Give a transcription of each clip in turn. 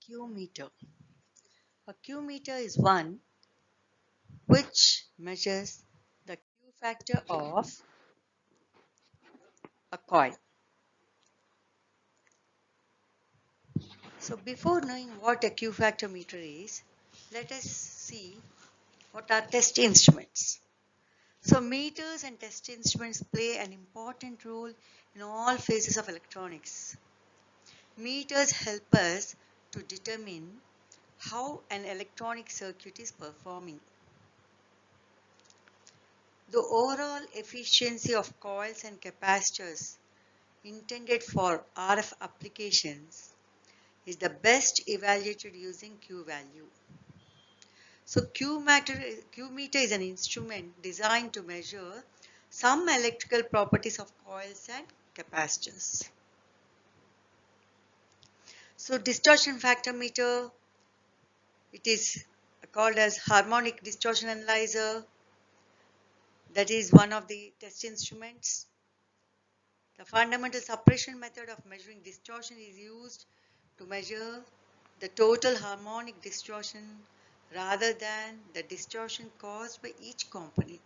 Q meter. A Q meter is one which measures the Q factor of a coil. So before knowing what a Q factor meter is, let us see what are test instruments. So meters and test instruments play an important role in all phases of electronics. Meters help us to determine how an electronic circuit is performing. The overall efficiency of coils and capacitors intended for RF applications is the best evaluated using Q value. So Q meter is an instrument designed to measure some electrical properties of coils and capacitors. So distortion factor meter, it is called as harmonic distortion analyzer. That is one of the test instruments. The fundamental suppression method of measuring distortion is used to measure the total harmonic distortion rather than the distortion caused by each component.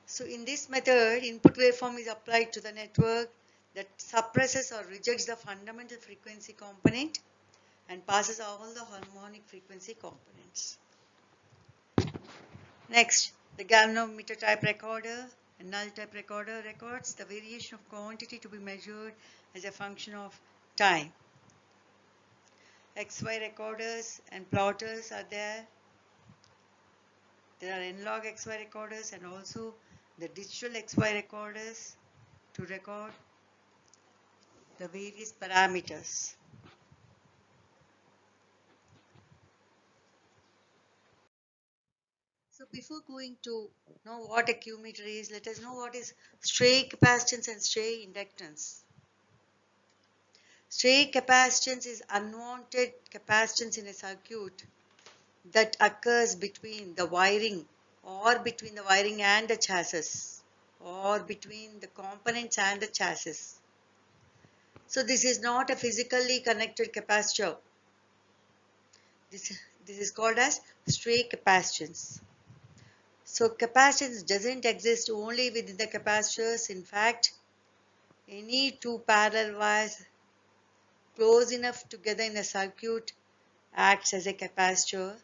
So in this method, input waveform is applied to the network that suppresses or rejects the fundamental frequency component and passes all the harmonic frequency components. Next, the galvanometer type recorder and null type recorder records the variation of quantity to be measured as a function of time. XY recorders and plotters are there. There are analog XY recorders and also the digital XY recorders to record the various parameters. So before going to know what a Q meter is, let us know what is stray capacitance and stray inductance. Stray capacitance is unwanted capacitance in a circuit that occurs between the wiring or between the wiring and the chassis or between the components and the chassis. So this is not a physically connected capacitor. This is called as stray capacitance. So capacitance doesn't exist only within the capacitors. In fact, any two parallel wires close enough together in a circuit acts as a capacitor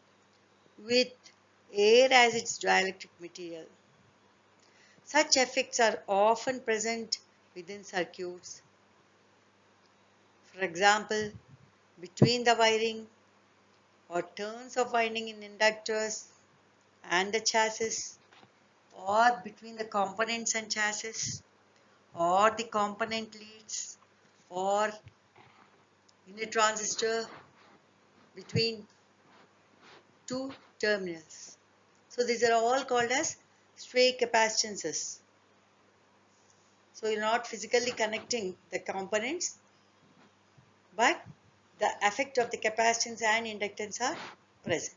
with air as its dielectric material. Such effects are often present within circuits. For example, between the wiring or turns of winding in inductors and the chassis, or between the components and chassis, or the component leads, or in a transistor between two terminals. So these are all called as stray capacitances. So you're not physically connecting the components, but the effect of the capacitance and inductance are present.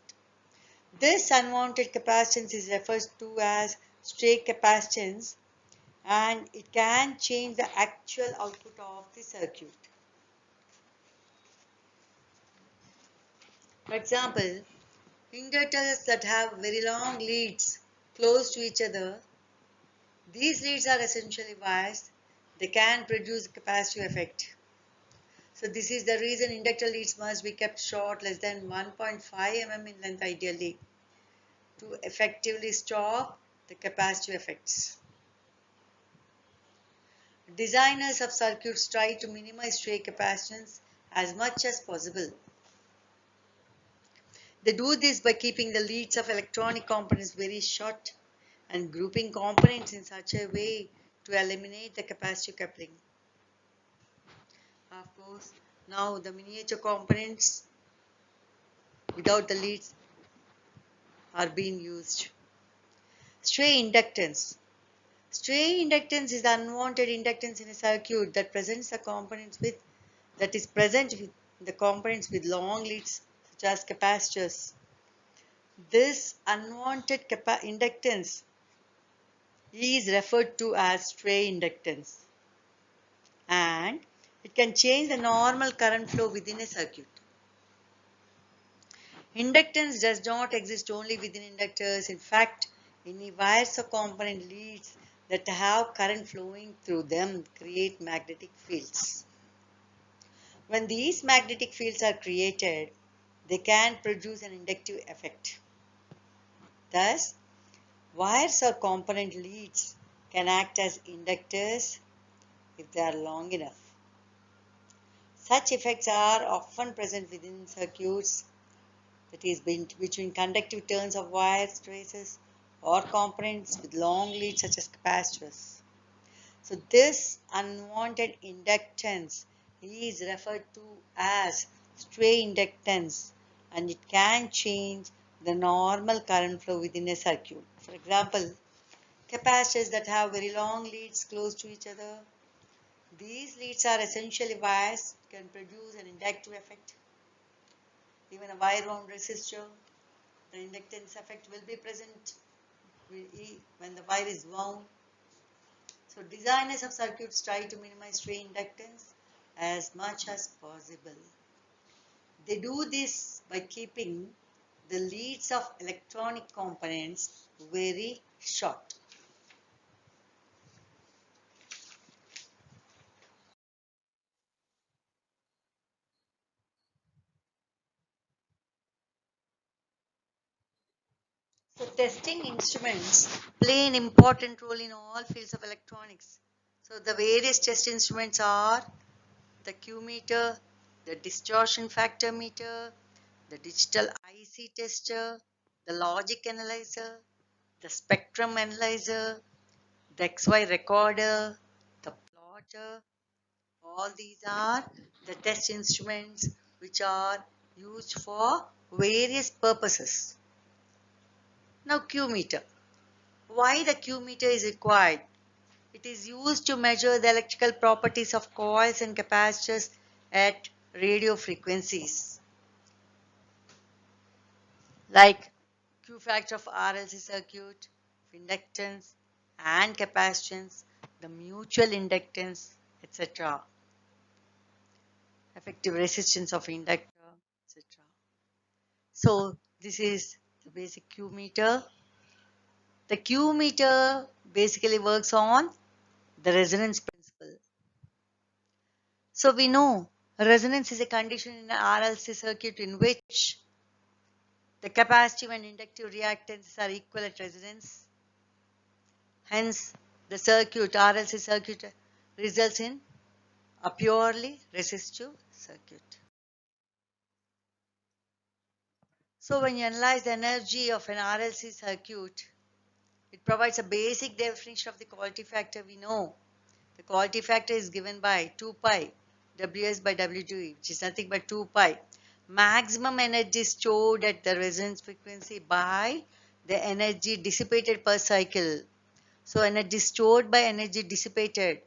This unwanted capacitance is referred to as stray capacitance, and it can change the actual output of the circuit. For example, inductors that have very long leads close to each other, these leads are essentially wires. They can produce a capacitive effect. So this is the reason inductor leads must be kept short, less than 1.5 mm in length ideally, to effectively stop the capacitive effects. Designers of circuits try to minimize stray capacitance as much as possible. They do this by keeping the leads of electronic components very short and grouping components in such a way to eliminate the capacitive coupling. Of course, now the miniature components without the leads are being used. Stray inductance. Stray inductance is the unwanted inductance in a circuit that presents the components with the components with long leads such as capacitors. This unwanted inductance is referred to as stray inductance, and It can change the normal current flow within a circuit. Inductance does not exist only within inductors. In fact, any wires or component leads that have current flowing through them create magnetic fields. When these magnetic fields are created, they can produce an inductive effect. Thus, wires or component leads can act as inductors if they are long enough. Such effects are often present within circuits, that is, between conductive turns of wires, traces, or components with long leads such as capacitors. So, this unwanted inductance is referred to as stray inductance, and it can change the normal current flow within a circuit. For example, capacitors that have very long leads close to each other. These leads are essentially wires, can produce an inductive effect. Even a wire wound resistor, the inductance effect will be present when the wire is wound. So designers of circuits try to minimize stray inductance as much as possible. They do this by keeping the leads of electronic components very short. So testing instruments play an important role in all fields of electronics. So the various test instruments are the Q meter, the distortion factor meter, the digital IC tester, the logic analyzer, the spectrum analyzer, the XY recorder, the plotter. All these are the test instruments which are used for various purposes. Now Q meter. Why the Q meter is required? It is used to measure the electrical properties of coils and capacitors at radio frequencies. Like Q factor of RLC circuit, inductance and capacitance, the mutual inductance, etc. Effective resistance of inductor, etc. So this is the basic Q meter. The Q meter basically works on the resonance principle. So we know resonance is a condition in an RLC circuit in which the capacitive and inductive reactances are equal at resonance. Hence, the circuit, RLC circuit, results in a purely resistive circuit. So when you analyze the energy of an RLC circuit, it provides a basic definition of the quality factor. We know the quality factor is given by 2 pi Ws by W2, which is nothing but 2 pi. Maximum energy stored at the resonance frequency by the energy dissipated per cycle. So energy stored by energy dissipated.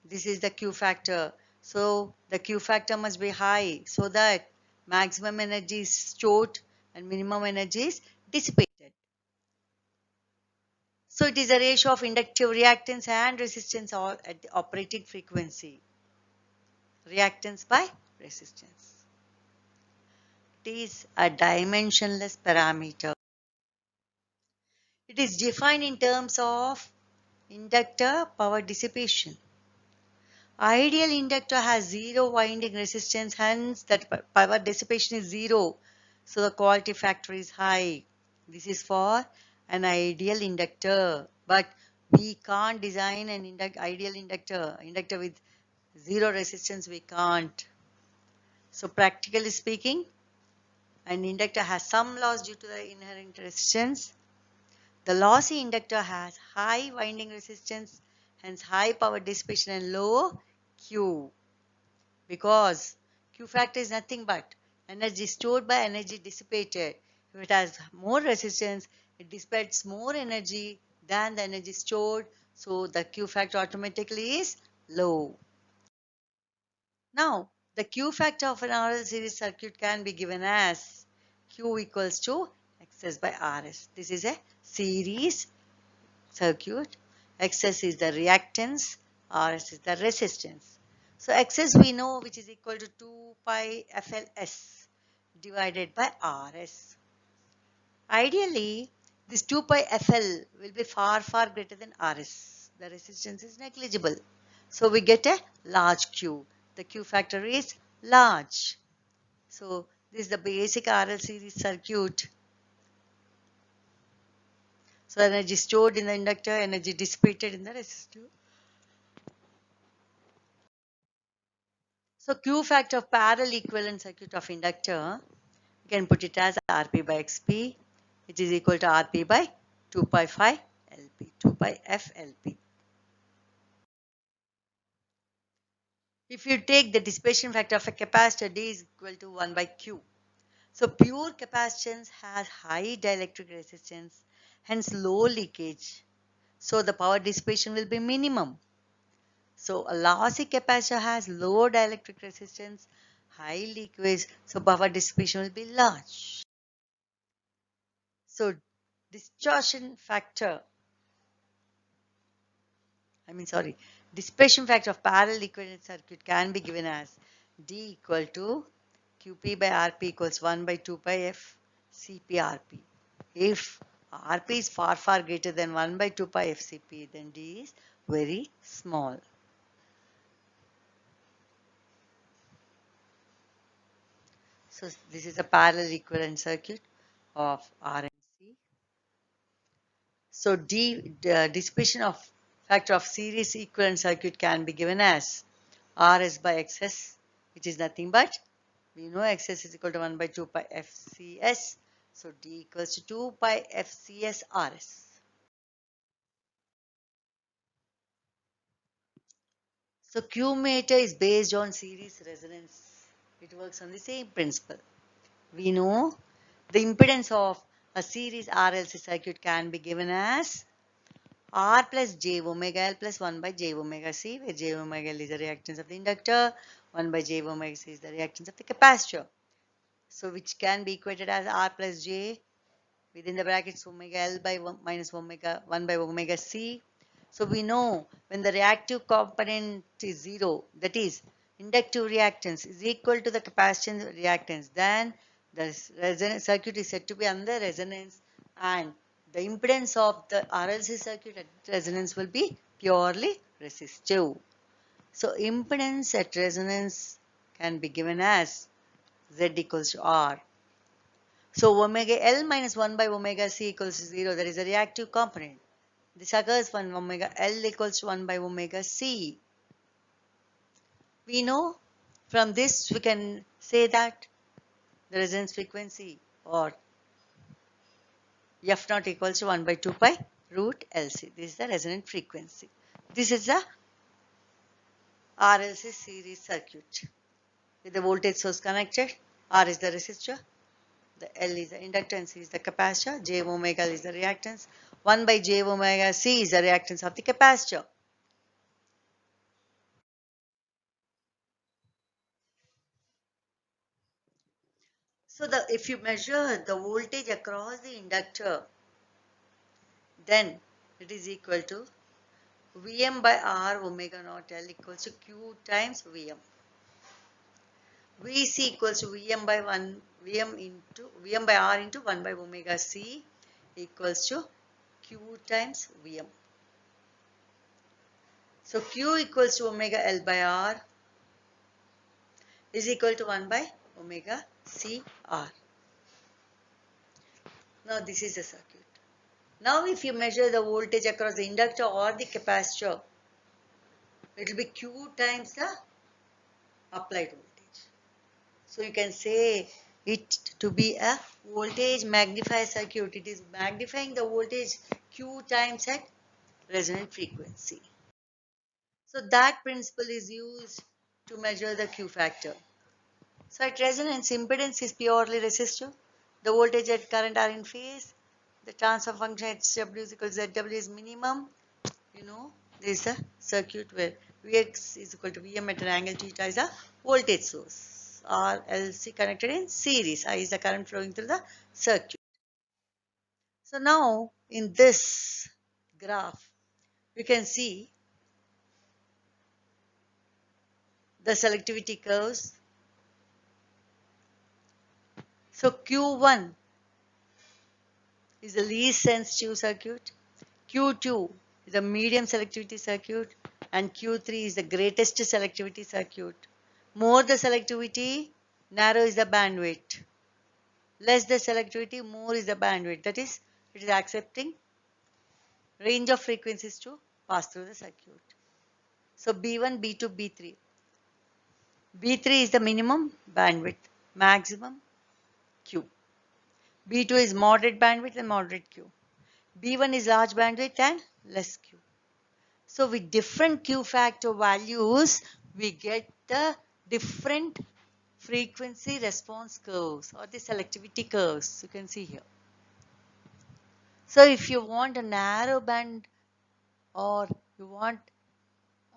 This is the Q factor. So the Q factor must be high so that maximum energy is stored and minimum energy is dissipated. So it is a ratio of inductive reactance and resistance all at the operating frequency. Reactance by resistance. It is a dimensionless parameter. It is defined in terms of inductor power dissipation. Ideal inductor has zero winding resistance, hence that power dissipation is zero. So the quality factor is high. This is for an ideal inductor. But we can't design an ideal inductor with zero resistance. We can't. So practically speaking, an inductor has some loss due to the inherent resistance. The lossy inductor has high winding resistance, hence high power dissipation and low Q, because Q factor is nothing but energy stored by energy dissipated. If it has more resistance, it dissipates more energy than the energy stored, so the Q factor automatically is low. Now, the Q factor of an RL series circuit can be given as Q equals to XS by RS. This is a series circuit. XS is the reactance, RS is the resistance. So Xs we know, which is equal to 2 pi FLS divided by Rs. Ideally, this 2 pi FL will be far, far greater than Rs. The resistance is negligible. So we get a large Q. The Q factor is large. So this is the basic RL series circuit. So energy stored in the inductor, energy dissipated in the resistor. So Q factor of parallel equivalent circuit of inductor, you can put it as Rp by Xp, which is equal to Rp by 2 pi phi Lp, 2 pi F Lp. If you take the dissipation factor of a capacitor, D is equal to 1 by Q. So pure capacitance has high dielectric resistance, hence low leakage. So the power dissipation will be minimum. So a lossy capacitor has low dielectric resistance, high leakage, so power dissipation will be large. So distortion factor, dissipation factor of parallel equivalent circuit can be given as D equal to Qp by Rp equals 1 by 2 pi F Cp Rp. If Rp is far, far greater than 1 by 2 pi FCP, then D is very small. So this is a parallel equivalent circuit of R and C. So the dissipation of factor of series equivalent circuit can be given as Rs by Xs, which is nothing but, we know Xs is equal to 1 by 2 pi FCS. So D equals to 2 pi FCS Rs. So Q meter is based on series resonance. It works on the same principle. We know the impedance of a series RLC circuit can be given as R plus j omega L plus 1 by j omega C, where j omega L is the reactance of the inductor, 1 by j omega C is the reactance of the capacitor. So which can be equated as R plus j within the brackets omega L by 1 minus omega 1 by omega C. So we know when the reactive component is 0, that is inductive reactance is equal to the capacitance reactance, then the resonance circuit is said to be under resonance, and the impedance of the RLC circuit at resonance will be purely resistive. So impedance at resonance can be given as Z equals to R. So omega L minus 1 by omega C equals to 0, that is a reactive component. This occurs when omega L equals to 1 by omega C. We know from this we can say that the resonance frequency or F naught equals to 1 by 2 pi root LC. This is the resonant frequency. This is the RLC series circuit with the voltage source connected. R is the resistor, the L is the inductance, C is the capacitor, J omega L is the reactance, 1 by J omega C is the reactance of the capacitor. So if you measure the voltage across the inductor, then it is equal to Vm by R omega naught L equals to Q times Vm. Vc equals to Vm by Vm by R into 1 by omega C equals to Q times Vm. So Q equals to omega L by R is equal to 1 by omega C R. Now this is the circuit. Now if you measure the voltage across the inductor or the capacitor, it will be Q times the applied voltage. So you can say it to be a voltage magnifier circuit. It is magnifying the voltage Q times at resonant frequency. So that principle is used to measure the Q factor. So at resonance, impedance is purely resistive. The voltage and current are in phase. The transfer function HW is equal to ZW is minimum. You know, there is a circuit where Vx is equal to Vm at an angle theta is a voltage source. RLC connected in series. I is the current flowing through the circuit. So now in this graph, you can see the selectivity curves. So Q1 is the least sensitive circuit, Q2 is the medium selectivity circuit, and Q3 is the greatest selectivity circuit. More the selectivity, narrow is the bandwidth. Less the selectivity, more is the bandwidth. That is, it is accepting range of frequencies to pass through the circuit. So B1, B2, B3. B3 is the minimum bandwidth, maximum Q. B2 is moderate bandwidth and moderate Q. B1 is large bandwidth and less Q. So with different Q factor values, we get the different frequency response curves or the selectivity curves. You can see here. So if you want a narrow band or you want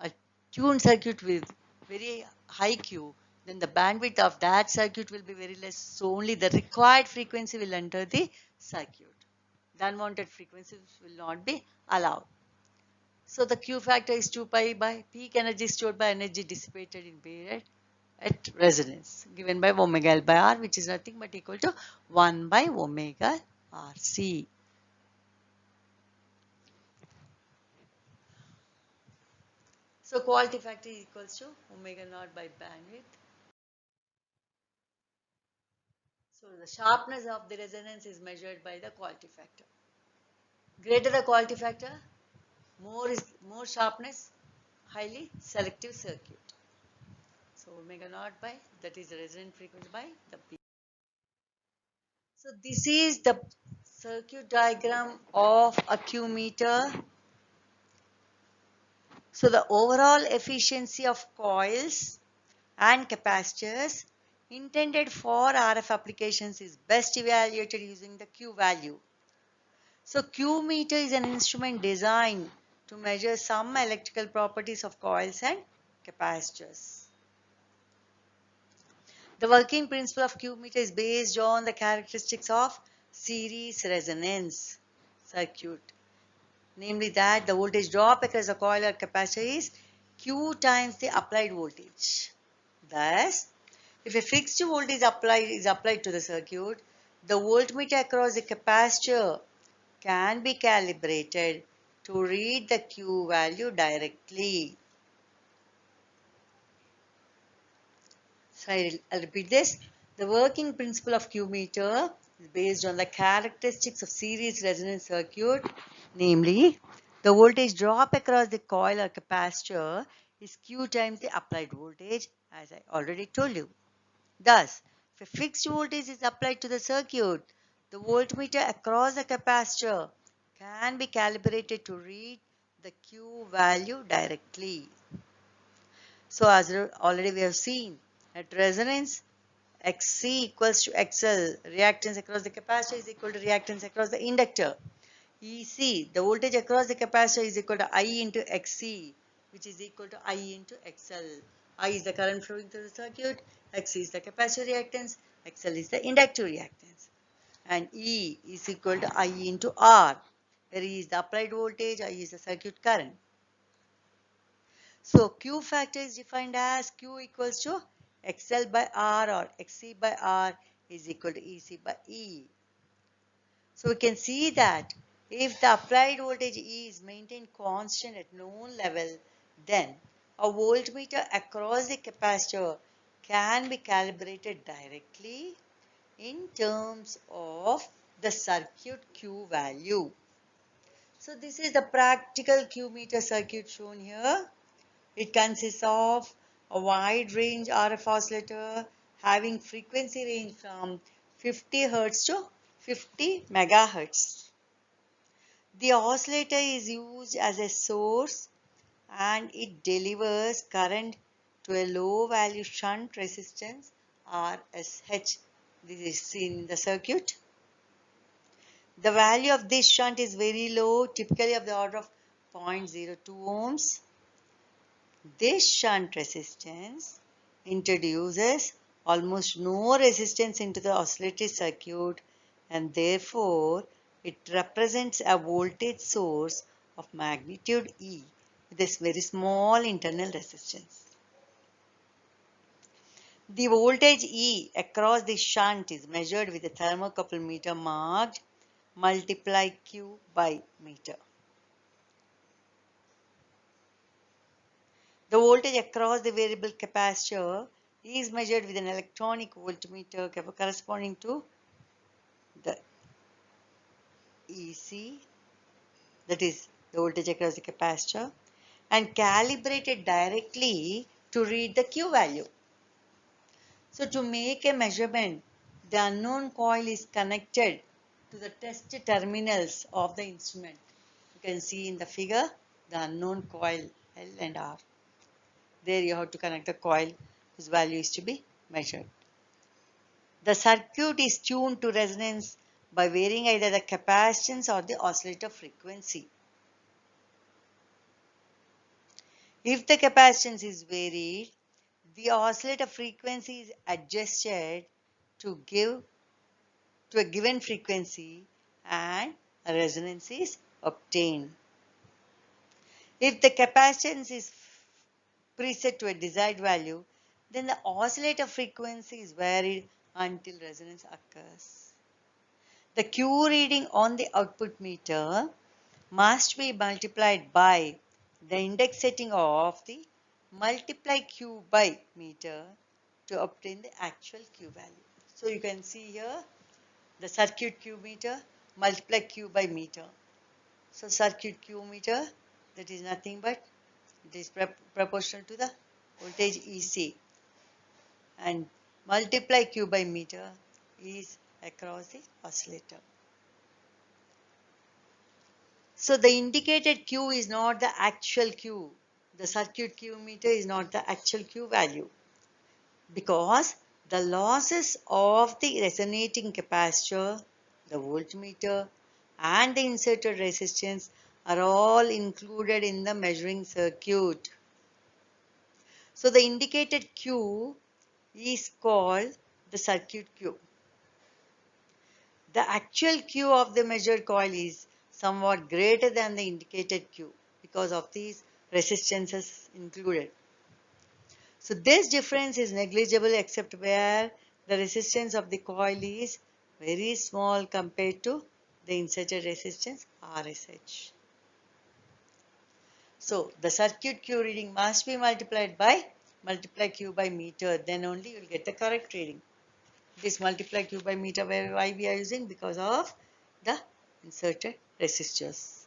a tuned circuit with very high Q, then the bandwidth of that circuit will be very less. So only the required frequency will enter the circuit. The unwanted frequencies will not be allowed. So the Q factor is 2 pi by peak energy stored by energy dissipated in period at resonance, given by omega L by R, which is nothing but equal to 1 by omega RC. So quality factor is equals to omega naught by bandwidth. So the sharpness of the resonance is measured by the quality factor. Greater the quality factor, more sharpness, highly selective circuit. So omega naught by, that is the resonant frequency by the P. So this is the circuit diagram of a Q meter. So the overall efficiency of coils and capacitors intended for RF applications is best evaluated using the Q value. So Q meter is an instrument designed to measure some electrical properties of coils and capacitors. The working principle of Q meter is based on the characteristics of series resonance circuit, namely that the voltage drop across a coil or capacitor is Q times the applied voltage. Thus, if a fixed voltage is applied to the circuit, the voltmeter across the capacitor can be calibrated to read the Q value directly. So I'll repeat this. The working principle of Q meter is based on the characteristics of series resonance circuit, namely the voltage drop across the coil or capacitor is Q times the applied voltage, as I already told you. Thus, if a fixed voltage is applied to the circuit, the voltmeter across the capacitor can be calibrated to read the Q value directly. So as already we have seen, at resonance, Xc equals to XL, reactance across the capacitor is equal to reactance across the inductor. EC, the voltage across the capacitor is equal to I into Xc, which is equal to I into XL. I is the current flowing through the circuit, Xc is the capacitor reactance, XL is the inductor reactance. And E is equal to I into R, where E is the applied voltage, I is the circuit current. So Q factor is defined as Q equals to XL by R or XC by R is equal to EC by E. So we can see that if the applied voltage E is maintained constant at known level, then a voltmeter across the capacitor can be calibrated directly in terms of the circuit Q value. So this is the practical Q meter circuit shown here. It consists of a wide range RF oscillator having frequency range from 50 Hz to 50 MHz. The oscillator is used as a source and it delivers current to a low value shunt resistance RSH. This is seen in the circuit. The value of this shunt is very low, typically of the order of 0.02 ohms. This shunt resistance introduces almost no resistance into the oscillatory circuit and therefore it represents a voltage source of magnitude E with this very small internal resistance. The voltage E across the shunt is measured with a thermocouple meter marked multiply Q by meter. The voltage across the variable capacitor is measured with an electronic voltmeter corresponding to the EC, that is the voltage across the capacitor, and calibrated directly to read the Q value. So to make a measurement, the unknown coil is connected to the test terminals of the instrument. You can see in the figure the unknown coil L and R. There you have to connect the coil whose value is to be measured. The circuit is tuned to resonance by varying either the capacitance or the oscillator frequency. If the capacitance is varied, the oscillator frequency is adjusted to give to a given frequency and a resonance is obtained. If the capacitance is preset to a desired value, then the oscillator frequency is varied until resonance occurs. The Q reading on the output meter must be multiplied by the index setting of the multiply Q by meter to obtain the actual Q value. So you can see here the circuit Q meter multiply Q by meter. So circuit Q meter, that is nothing but it is proportional to the voltage EC, and multiply Q by meter is across the oscillator. So the indicated Q is not the actual Q. The circuit Q meter is not the actual Q value, because the losses of the resonating capacitor, the voltmeter, and the inserted resistance are all included in the measuring circuit. So the indicated Q is called the circuit Q. The actual Q of the measured coil is somewhat greater than the indicated Q because of these resistances included. So this difference is negligible except where the resistance of the coil is very small compared to the inserted resistance RSH. So the circuit Q reading must be multiplied by multiply Q by meter, then only you will get the correct reading. This multiply Q by meter why we are using, because of the inserted resistors.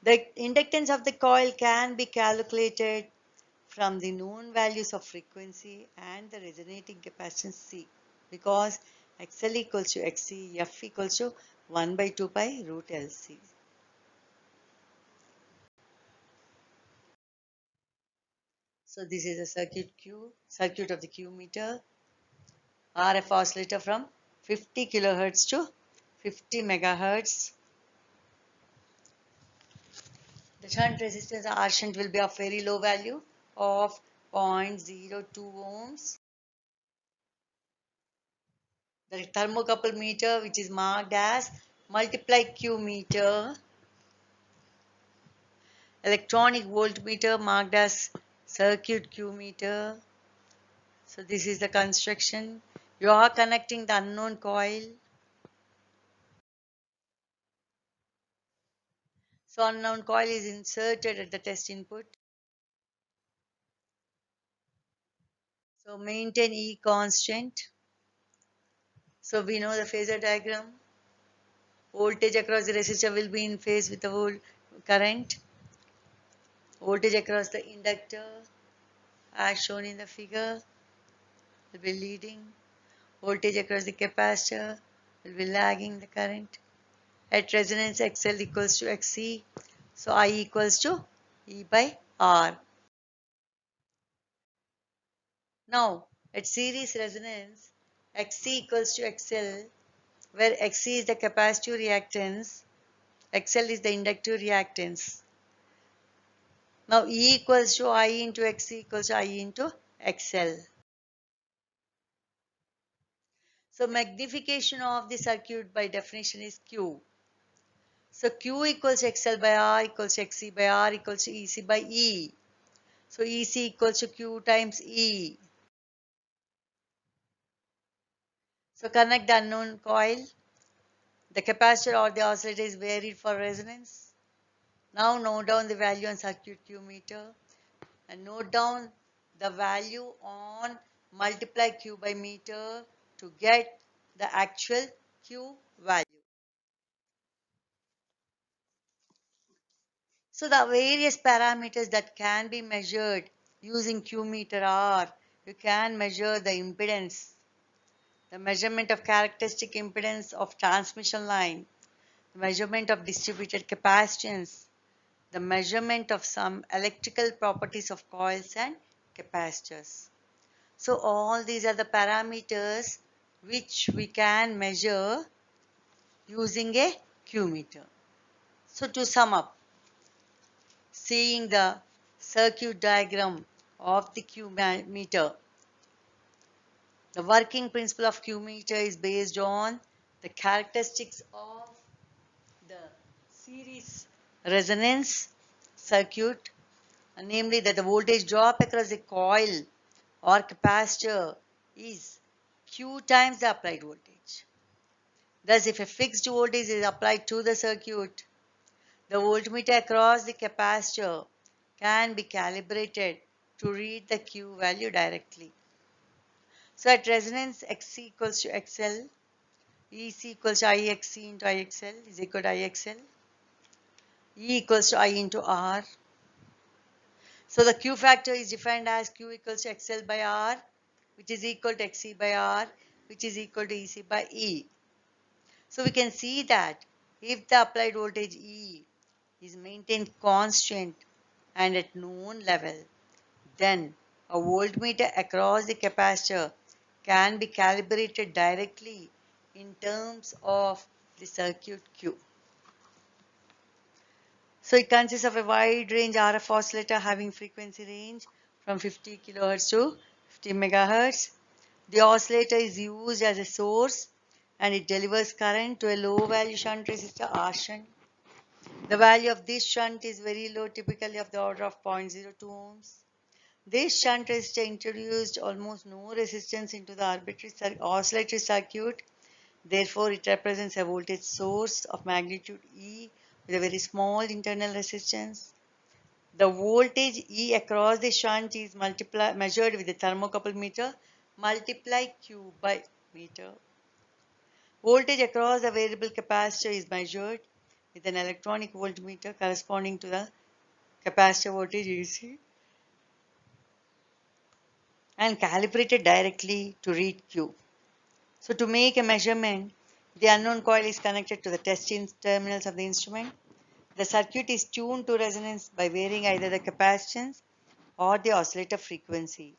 The inductance of the coil can be calculated from the known values of frequency and the resonating capacitance C, because XL equals to XC, F equals to 1 by 2 pi root LC. So this is a circuit of the Q meter, RF oscillator from 50 kilohertz to 50 megahertz. The shunt resistance R shunt will be of very low value of 0.02 ohms. The thermocouple meter, which is marked as multiply Q meter. Electronic voltmeter marked as circuit Q meter. So this is the construction. You are connecting the unknown coil. So unknown coil is inserted at the test input. So maintain E constant. So we know the phasor diagram. Voltage across the resistor will be in phase with the whole current. Voltage across the inductor, as shown in the figure, will be leading. Voltage across the capacitor will be lagging the current. At resonance, XL equals to XC. So I equals to E by R. Now, at series resonance, XC equals to XL, where XC is the capacitive reactance, XL is the inductive reactance. Now, E equals to I into XC equals to I into XL. So, magnification of the circuit by definition is Q. So, Q equals XL by R equals XC by R equals to EC by E. So, EC equals to Q times E. So connect the unknown coil. The capacitor or the oscillator is varied for resonance. Now note down the value on circuit Q meter and note down the value on multiply Q by meter to get the actual Q value. So the various parameters that can be measured using Q meter are: you can measure the impedance, the measurement of characteristic impedance of transmission line, the measurement of distributed capacitance, the measurement of some electrical properties of coils and capacitors. So all these are the parameters which we can measure using a Q meter. So to sum up, seeing the circuit diagram of the Q meter, the working principle of Q meter is based on the characteristics of the series resonance circuit, namely that the voltage drop across the coil or capacitor is Q times the applied voltage. Thus, if a fixed voltage is applied to the circuit, the voltmeter across the capacitor can be calibrated to read the Q value directly. So at resonance, Xc equals to XL, EC equals to IXC into IXL is equal to IXL, E equals to I into R. So the Q factor is defined as Q equals to XL by R, which is equal to XC by R, which is equal to EC by E. So we can see that if the applied voltage E is maintained constant and at known level, then a voltmeter across the capacitor can be calibrated directly in terms of the circuit Q. So it consists of a wide range RF oscillator having frequency range from 50 kHz to 50 MHz. The oscillator is used as a source and it delivers current to a low value shunt resistor R shunt. The value of this shunt is very low, typically of the order of 0.02 ohms. This shunt resistor introduced almost no resistance into the arbitrary oscillatory circuit. Therefore, it represents a voltage source of magnitude E with a very small internal resistance. The voltage E across the shunt is measured with a thermocouple meter multiply Q by meter. Voltage across the variable capacitor is measured with an electronic voltmeter corresponding to the capacitor voltage AC and calibrated directly to read Q. So to make a measurement, the unknown coil is connected to the test terminals of the instrument. The circuit is tuned to resonance by varying either the capacitance or the oscillator frequency.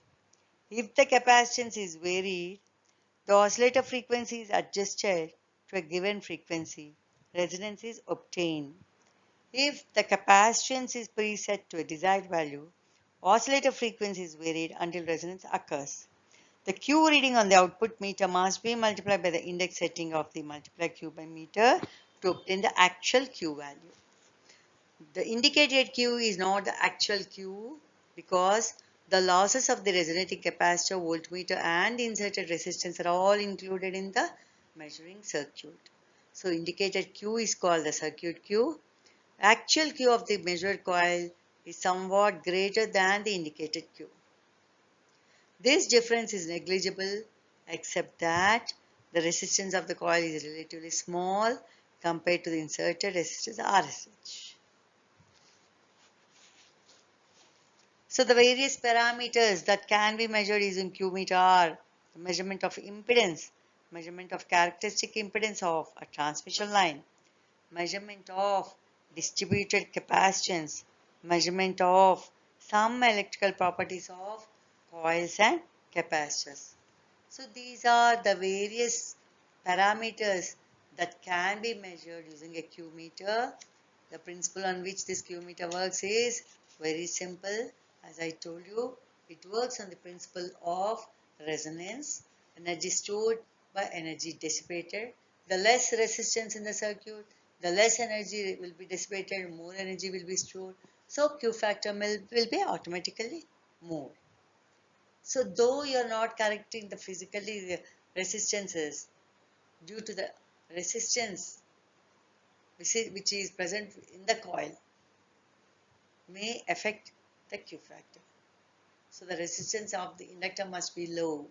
If the capacitance is varied, the oscillator frequency is adjusted to a given frequency. Resonance is obtained. If the capacitance is preset to a desired value, oscillator frequency is varied until resonance occurs. The Q reading on the output meter must be multiplied by the index setting of the multiply Q by meter to obtain the actual Q value. The indicated Q is not the actual Q because the losses of the resonating capacitor, voltmeter and inserted resistance are all included in the measuring circuit. So indicated Q is called the circuit Q. Actual Q of the measured coil is somewhat greater than the indicated Q. This difference is negligible except that the resistance of the coil is relatively small compared to the inserted resistance RSH. So the various parameters that can be measured using Q meter are the measurement of impedance, measurement of characteristic impedance of a transmission line, measurement of distributed capacitance, measurement of some electrical properties of coils and capacitors. So these are the various parameters that can be measured using a Q meter. The principle on which this Q meter works is very simple. As I told you, it works on the principle of resonance, energy stored by energy dissipated. The less resistance in the circuit, the less energy will be dissipated, more energy will be stored. So Q factor will be automatically more. So though you are not correcting the physically resistances due to the resistance which is present in the coil may affect the Q factor. So the resistance of the inductor must be low.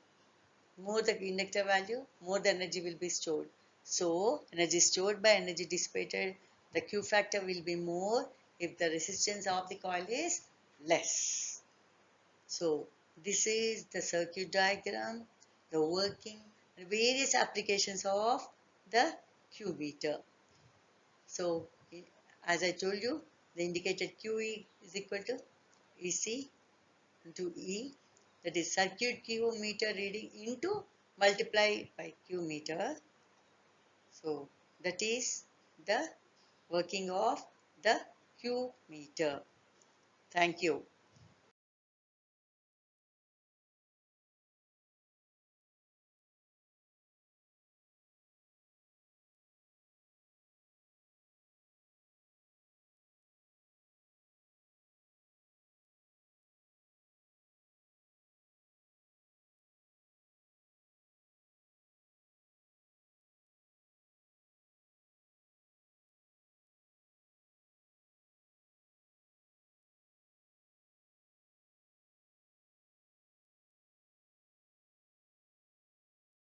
More the inductor value, more the energy will be stored. So energy stored by energy dissipated, the Q factor will be more if the resistance of the coil is less. So this is the circuit diagram, the working and various applications of the Q meter. So as I told you, the indicated QE is equal to EC into E, that is circuit Q meter reading into multiplied by Q meter. So that is the working of the Q meter. Thank you.